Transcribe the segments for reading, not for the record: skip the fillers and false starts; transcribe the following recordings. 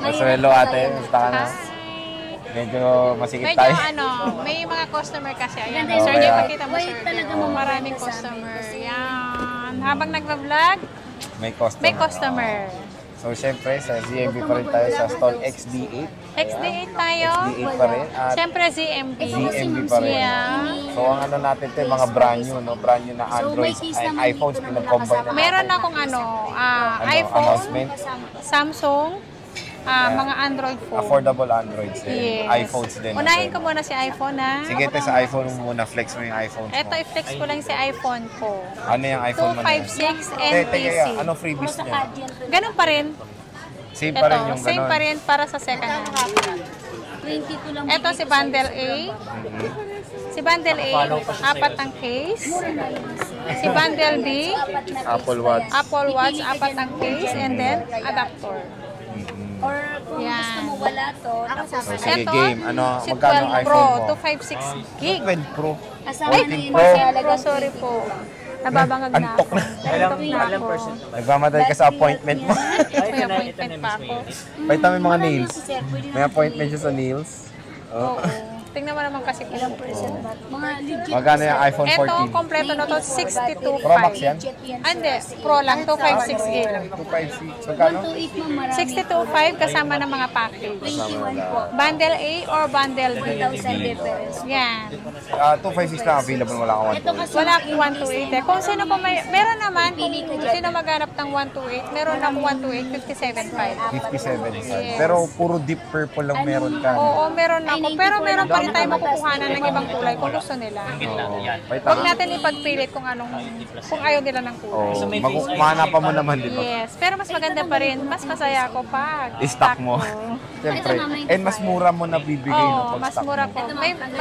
Masuelo ate, basta ka na. Medyo masikip tayo. Medyo may mga customer kasi. Ayan, Okay. sir, yung pakita mo, sir. Talaga Maraming customer. Yan. Habang nagva-vlog, May customer. may customer. So, syempre, sa ZMB pa rin tayo sa stall XD8. XD8 tayo. XD8 pa rin. At Siyempre, ZMB. ZMB pa rin. Yeah. So, ang ano natin ito, mga brand new, no? Brand new na Android and iPhones, pinag-combine na Meron natin. akong iPhone, Announcement. Samsung, mga Android phone. Affordable Androids din. Yes. iPhones din. Unahin ko muna si iPhone, ha? Sige, ito sa iPhone mo muna. Flex mo yung iPhone mo. Ito, i-flex ko lang si iPhone ko. Ano yung iPhone mo na yan? 256 Teka, NTC. anong freebies niya? Ganun pa rin. Same pa rin Ito, yung same ganun. pa rin para sa second hand. 22 lang. Ito si Bundle A. Si Bundle A, 4 ang case. Si Bundle B, Apple Watch. Apple Watch, 4 ang case. And then, adapter. Or kung gusto mo wala to, tapos So, sige, Ito, game. Ano, si magkano 12 iPhone Pro, mo? 256 gig. 12 Pro. kasama na 14 yun Pro. sa Pro, sorry po. Nababangag na Antok ako. na. Antok na ako. Nagmamatay ka sa appointment mo. May appointment pa ako. Pakita mo yung mga nails. May appointment siya sa nails. Oo. Tingnan mo naman kasi kung ilang percent. Mga legit. Magkano yung iPhone Ito, 14? kompleto na to, 62.5. Pro Max yan? Hindi, Pro lang, 256 gig. 256. Magkano? 128 mo marami. 62.5 kasama ng mga package. Kasama na. Bundle A or Bundle B? 1,000 difference. Yan. 256 lang available. Wala kang Ito 128. kasi Wala akong 128 eh. Kung sino po may, meron naman, kung sino maghanap ng 128, meron akong 128, 57.5. 57. Pero puro deep purple lang meron ka. Oo, meron ako. Pero meron pa rin tayo makukuhanan ng ibang kulay kung gusto nila. Pakita Huwag mo. natin ipagpilit kung kung ayaw nila ng kulay. Mahanapan mo naman, di ba? Yes, pero mas maganda pa rin. Mas masaya ako pag I-stock mo. Siyempre. And mas mura mo na bibigay no, Oo, pag mas stock mura mo. ko.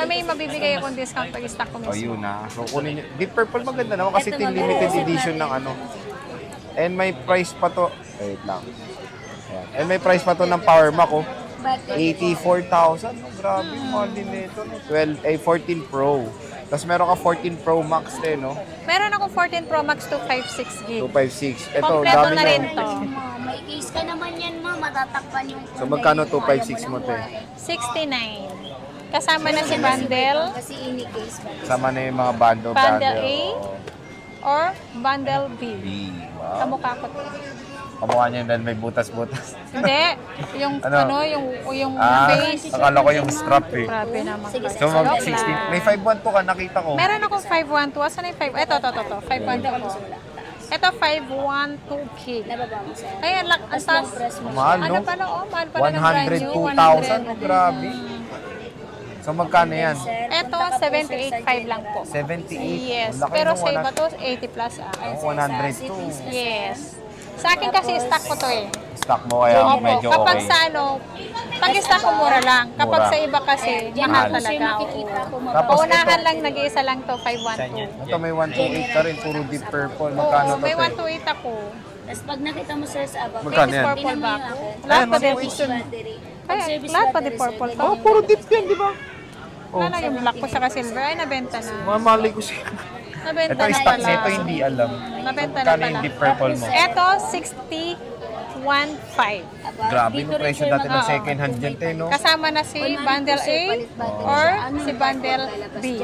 May mabibigay akong discount pag stock ko O mismo. yun na. So kunin nyo. Deep purple maganda naman kasi ito yung limited edition ng ano. And may price pa to. Wait lang. Ayan. And may price pa to ng Power Mac oh. 84,000. No, grabe, mahal din nito. No? 14 Pro. Tapos meron ka 14 Pro Max din, no? Meron akong 14 Pro Max 256 gig. 256. Ito, Kompleto dami na niya. rin to. May case ka naman yan, ma. Matatakpan yung So magkano 256 mo, te? 69. Kasama na si Bundle, Kasi ini-case ba? Sama na yung mga bundle. Bundle A oh. or Bundle B. Wow. Kamukha ko to. Kamukha niya dahil may butas-butas. Hindi, yung Ano? yung base. Akala ko yung strap eh. Grabe naman. So mag 16. May 512 ka, nakita ko. Meron akong 512. Asan na yung 5? Ito. 512. Ito, 512 gig. Nababa mo sa Ayan, ang taas. Mahal, no? Ano pala, mahal pala ng brand new. 102,000. Oh, grabe. So magkano yan? Ito, 78.5 lang po. 78. Yes, Ang laki pero nung sa iba to, 80 plus ah. 102. Yes. Sa akin kasi stock ko to eh. Stock mo kaya Opo, medyo kapag okay. sa pag stock ko mura lang. Kapag Mura. sa iba kasi, mahal talaga. Tapos Paunahan ito, lang, nag-iisa lang to, 512. ito may 128 ka rin, puro deep purple. Magkano Oo, to? may te? 128 ako. Tapos pag nakita mo sir sa above, Magkano yan? Purple ba ako? Ayan, Lahat pa din. battery. Kaya, lahat pa din purple to. Oh, puro deep yan, di ba? Wala na yung black ko sa silver. Ay, nabenta na. Mamali ko siya. Nabenta Ito na stock pala. nito, hindi alam. Nabenta na Magkano pala. yung deep purple mo? Ito, 61.5. Grabe yung presyo dati ng Oo. second hand dyan, te, no? Kasama na si Bundle A or si Bundle B.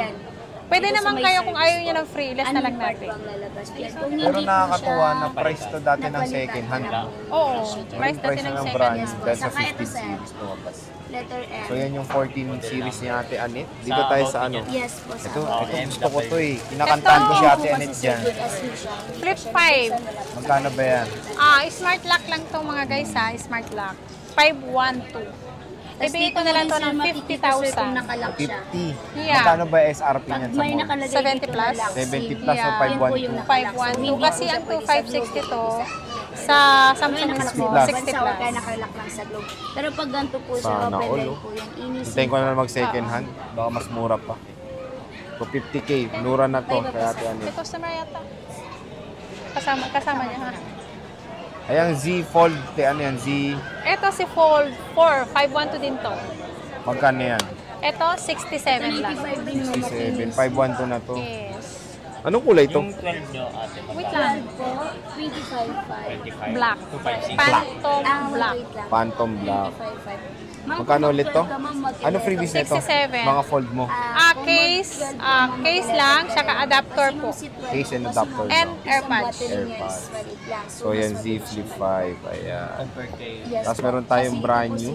Pwede naman kayo kung ayaw nyo ng free, less na lang natin. Pero nakakatuwa na price to dati ng second hand. Oo, price Yung price natin na ng ng second brand hand. dahil sa Saka ito, 15 sir. series lumabas. Letter M. So yan yung 14 series ni Ate Anet. Dito tayo sa ano. Yes po sa Ito gusto ko to eh. Kinakantahan ko si Ate Anet dyan. Flip 5. Magkano ba yan? Smart lock lang to mga guys ha, smart lock. 512. Ibigay ko na lang to ng 50,000. nakalak siya. 50. Yeah. Magkano ba SRP niyan sa May mall? nakalagay 70 dito plus. na lock. 70 plus o Yeah. 512? 512 kasi ang 2560 to sa Samsung mismo, 60 Sa plus. kaya nakalak lang sa globe. Pero pag ganito po siya, Sana open all, line oh. po yan. Inis. Hintayin ko na mag second hand. Baka mas mura pa. So 50k. Mura na to kay Ate Anet. May customer yata. Kasama niya ha. Ayan Z Fold. Ano yan? Z. Ito si Fold 4, 512 din to. Magkano yan? Ito 67 lang. 67. 512 na to. Yes. Anong kulay ito? Yung 12 nyo, ate. Wait lang. Po, 25.5. 25. Black. 256. Phantom black. Wait lang. Phantom black. 25.5. Ma'am, Magkano kung ulit to? mag-12 ka, ma'am, mag-11. Ano freebies nito? 67. Mga fold mo. Case lang, saka adapter po. Case and adapter. And no? AirPods. AirPods. So yan, Z Flip 5. Ayan. Compare kay... Tapos meron tayong brand new.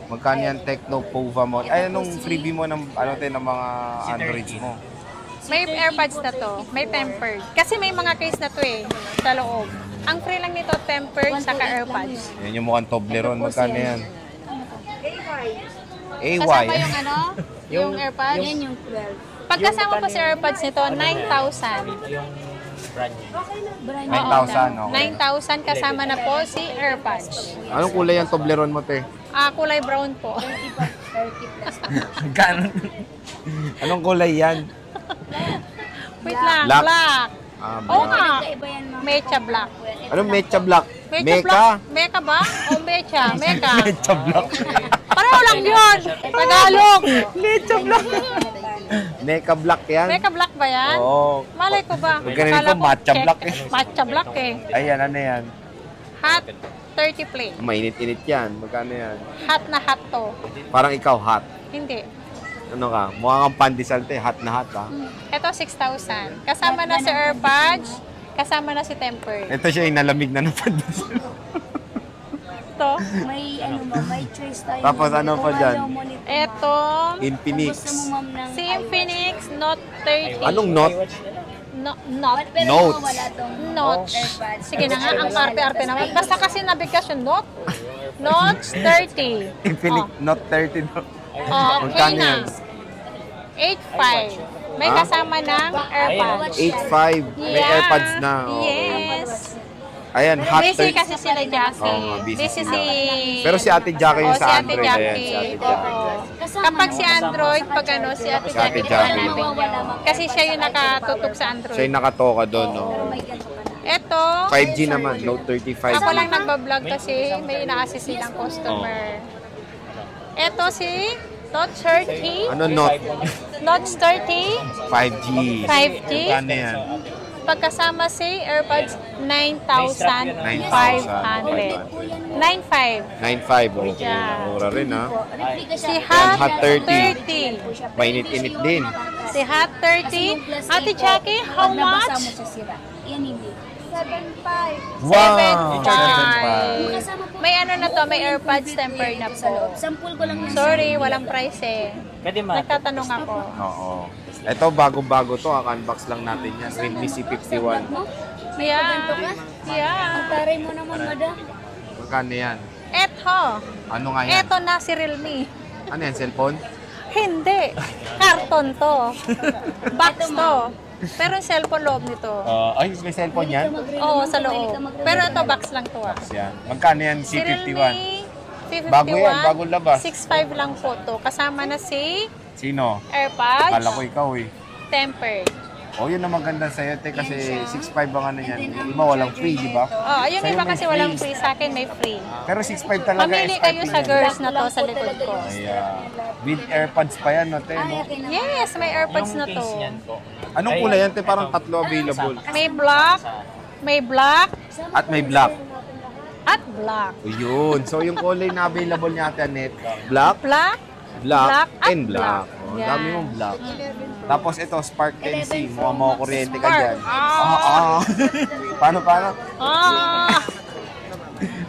Magkano yan? Tecno Pova mo. Ay, anong freebie mo ng, ano, ng mga Androids mo? May AirPods na to. May tempered. Kasi may mga case na to eh. Sa loob. Ang free lang nito, tempered, saka AirPods. Yan yung mukhang Toblerone. Magkano yan? AY. Kasama yung ano? Yung AirPods? Yan yung 12. Pagkasama pa sa AirPods nito, 9,000. Yung brand nyo. 9,000, okay. 9,000 kasama na po si AirPods. Anong kulay yung Toblerone mo, te? Kulay brown po. 30 plus. Magkano? Anong kulay yan? Wait lang, Black. black. Oo Black. nga. Kaiba yan, ma'am. Mecha black. Anong Mecha Black? Mecha Meka? black. Meka ba? O mecha? Meka. Mecha Black. Pareho lang yun. Tagalog. Mecha Black. Mecha Black yan? Meka black ba yan? Oo. Malay ko ba? Pag ganito, Akala ko matcha check. black eh. Matcha black eh. Ayan, ano yan? Hot 30 plate. Mainit-init yan. Magkano yan? Hot na hot to. Parang ikaw, hot. Hindi. Ano ka? Mukha kang pandesal, te. Hot na hot, ha? Ito 6,000. Kasama na si AirPods. Kasama na si Tempered. Ito siya yung nalamig na ng pandesal. Ito. May ano ba, may choice tayo. Tapos ma'am. ano pa Kung dyan? ayaw mo nito, Ito. ma'am. Infinix. Kung gusto mo, ma'am, ng Si Infinix Note 30. Anong note? Note. Pero Notes. wala tong Notes. AirPods. Sige na nga, ang arte-arte naman. Basta kasi nabigkas yung Note. Note 30. Infinix Note 30. No? Okay Magkano na. yan? 8,500. May Ha? kasama ng AirPods. 8.5. May AirPods na. Oh. Yes. Ayan, hot Busy 30. kasi sila, Jackie. Oo nga, busy Busy sila. si... Pero si Ate Jackie yung Oo, sa si Ate Android. Jackie. Ayan, si Ate Jackie. Oo. Kapag si Android, pag ano, si Ate Si Ate Jackie, Jackie. hanapin niyo. Kasi siya yung nakatutok sa Android. Siya yung nakatoka doon, no? May ganito ka na. Ito, 5G naman, Note 35. ako lang nagbablog kasi may ina-assist silang customer. Ito si Note 30. Ano Note? Note 30. 5G. 5G. Ano yan? Pagkasama si AirPods, 9,500. 9,500. 9.5. Okay. Yeah. Mura rin, ha? Replica Si siya. Hot Hot 30. Mainit-init din. Si Hot 30. Ate Jackie, how Pag nabasa mo much? siya sira. Yan hindi. 7,500. 7.5. May ano na to, may AirPods tempered na Sa loob. po. Sample ko lang yun. Sorry, walang price eh. Pwede ma. Nagtatanong ako. Oo. Ito, bago-bago to. Unbox lang natin yan. Redmi C51. Yeah. Yeah. Taray mo naman, madam. Magkano yan? Eto. Ano nga yan? Eto na si Realme. Ano yan? Cellphone? Hindi. Karton to. Box to. Pero yung cellphone loob nito. Ay, may cellphone yan? Oo, sa loob. Pero ito box lang to ah. Yan. Magkano yan? Si C51? Realme P51. Bago yan, bagong labas. 6,500 lang po to. Kasama na si Sino? AirPods. Kala ko ikaw eh. Tempered. Oh, yun ang maganda sa'yo, te, kasi 6.5 ang ano yan. Yung iba walang free, di ba? Oh, ayun Sa'yo iba may kasi walang free. free. Sa akin may free. Pero 6.5 talaga Mamili kayo starting sa yan. girls na to sa likod ko. Ayan. With AirPods pa yan, no, te, no? Yes, may AirPods na to. Anong kulay yan, te? Parang tatlo available. May black, may black, At may black. at black. O, yun. So, yung kulay na available niya, Ate Annette, black, Black, black, at and black. O, Yan. dami mong black. Tapos ito, Spark 10C. Mukhang mga kuryente ka Spark. dyan. Paano? Ah,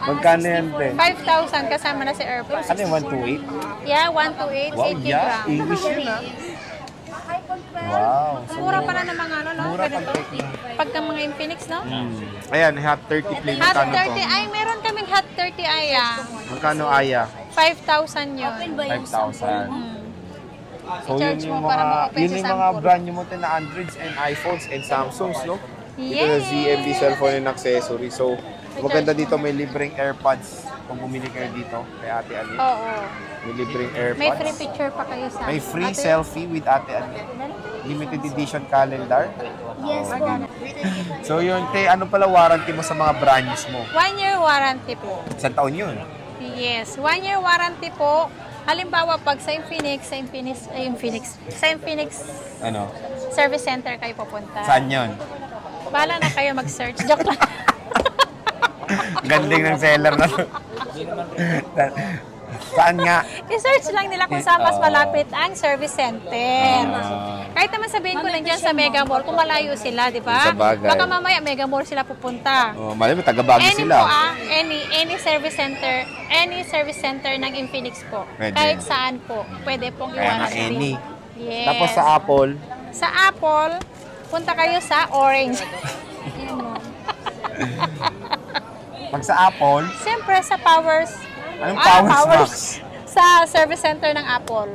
Magkano yan, te? 5,000 kasama na si AirPods. Ano yung 128? Yeah, 128, Wow, 80 yeah. grams. English yun, ha? Wow. So, Mura pala ng mga ano, no? mura pag Ganito. Pagka mga Infinix, no? Ayan, Hot 30 play. Hot Magkano to? 30, ay meron kaming Hot 30 ay ah. Magkano aya? 5,000 yun. 5,000. So, yun I-charge yung mo para mga, ma-open yun sa yung mga sample. brand new mo na Androids and iPhones and Samsungs, no? Dito na Yes. ZMB cellphone and accessory. So, maganda dito may libreng AirPods. Kung bumili kayo dito kay Ate Ali. Oo. May libreng May AirPods. free picture pa kayo sa May free Ate- selfie with Ate Ali. Limited edition calendar. Yes, po. So yun, te, ano pala warranty mo sa mga brands mo? 1 year warranty po. Isang taon yun. Yes, 1 year warranty po. Halimbawa, pag sa Infinix Ano? Service Center kayo pupunta. Saan yun? Bahala na kayo mag-search. Joke lang. Ganding ng seller na to. Saan nga? I-search lang nila kung saan mas malapit ang service center. Ah. Kahit naman sabihin ko nandiyan sa Mega Mall, kung malayo sila, di ba? Sa bagay. Baka mamaya Mega Mall sila pupunta. Oh, mali mo, taga-Baguio Any sila. po any service center ng Infinix po. Pwede. Kahit saan po. Pwede pong Kaya nga iwanan any. Yes. Tapos sa Apple, Sa Apple, punta kayo sa Orange. pag sa Apple, Siyempre sa Powers. anong Powers Max? Sa service center ng Apple.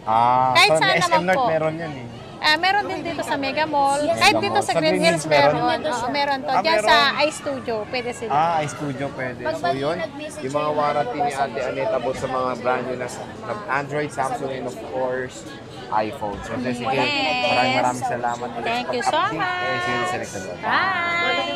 so Kahit saan SM naman North po. meron yan eh. Meron din dito sa Mega Mall. Kahit dito Mall. sa Sa Green Green Hills Hills meron? meron. Oo, meron to. Ah, Diyan meron? sa iStudio, pwede sila. iStudio pwede. So yun, yung mga warranty ni Ate Anet about sa mga brand new na Android, Samsung, and of course, iPhone. So sige, Yes. maraming salamat ulit. Thank you sa so pag-update. much. See you sa next vlog. Bye!